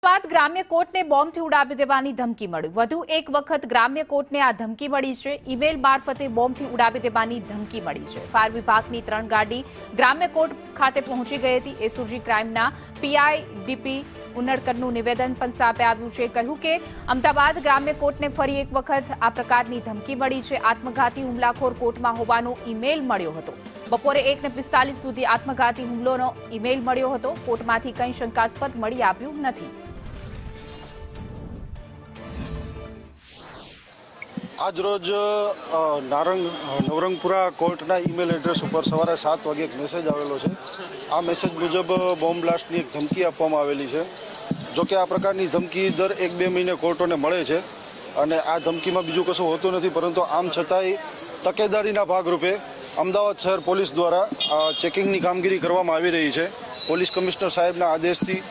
બાદ ગ્રામ્ય કોર્ટને બોમ્બથી ઉડાવી દેવાની ધમકી મળી। વધુ એક વખત ગ્રામ્ય કોર્ટને આ ધમકી મળી છે। ઈમેલ મારફતે બોમ્બથી ઉડાવી દેવાની ધમકી મળી છે। ફાયર વિભાગની 3 ગાડી ગ્રામ્ય કોર્ટ ખાતે પહોંચી ગઈ હતી। એસઓજી ક્રાઇમના પીઆઈ ડીપી ઉનડકરનું નિવેદન પણ સામે આવ્યું છે। કહ્યું કે અમદાવાદ ગ્રામ્ય કોર્ટને ફરી એક વખત આ પ્રકારની ધમકી મળી છે। આત્મઘાતી હુમલાખોર કોર્ટમાં હોવાનો ઈમેલ મળ્યો હતો। બપોરે 1:45 સુધી આત્મઘાતી હુમલોનો ઈમેલ મળ્યો હતો। કોર્ટમાંથી કંઈ શંકાસ્પદ મળી આવ્યું નથી। આજરોજ નવરંગપુરા કોર્ટના ઈમેલ એડ્રેસ ઉપર સવારે 7 વાગે એક મેસેજ આવેલો છે। આ મેસેજ મુજબ બોમ્બ બ્લાસ્ટની એક ધમકી આપવામાં આવેલી છે। જોકે આ પ્રકારની ધમકી દર 1-2 મહિને કોર્ટોને મળે છે અને આ ધમકીમાં બીજું કશું હોતું નથી, પરંતુ આમ છતાંય તકેદારીના ભાગરૂપે અમદાવાદ શહેર પોલીસ દ્વારા ચેકિંગની કામગીરી કરવામાં આવી રહી છે। પોલીસ કમિશનર સાહેબના આદેશથી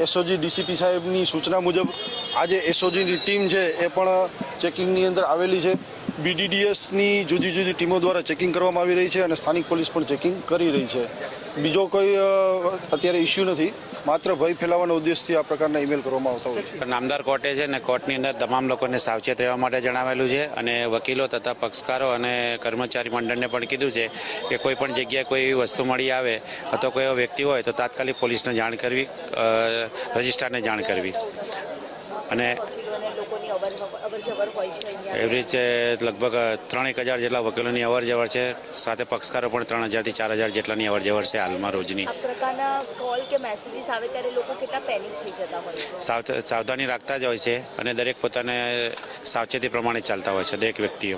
એસઓજી ડીસીપી સાહેબની સૂચના મુજબ આજે એસઓજીની ટીમ છે એ પણ ચેકિંગની અંદર આવેલી છે। બીડીડીએસની જુદી જુદી ટીમો દ્વારા ચેકિંગ કરવામાં આવી રહી છે અને સ્થાનિક પોલીસ પણ ચેકિંગ કરી રહી છે। બીજો કોઈ અત્યારે ઇસ્યુ નથી, માત્ર ભય ફેલાવવાના ઉદ્દેશથી આ પ્રકારના ઈમેલ કરવામાં આવતા હોય છે। નામદાર કોર્ટે છે ને કોર્ટની અંદર તમામ લોકોને સાવચેત રહેવા માટે જણાવેલું છે અને વકીલો તથા પક્ષકારો અને કર્મચારી મંડળને પણ કીધું છે કે કોઈ પણ જગ્યાએ કોઈ વસ્તુ મળી આવે અથવા કોઈ વ્યક્તિ હોય તો તાત્કાલિક પોલીસને જાણ કરવી, રજિસ્ટ્રારને જાણ કરવી। અને એવી રીતે લગભગ 3,000 જેટલા વકીલોની અવરજવર છે, સાથે પક્ષકારો પણ 3,000 થી 4,000 જેટલાની અવરજવર છે હાલમાં રોજની। આ પ્રકારના કોલ કે મેસેજીસ આવે ત્યારે લોકો કેટલા પેનિક થઈ જતા હોય છે? સાવધાની રાખતા જ હોય છે અને દરેક પોતાને સાવચેતી પ્રમાણે ચાલતા હોય છે દરેક વ્યક્તિઓ।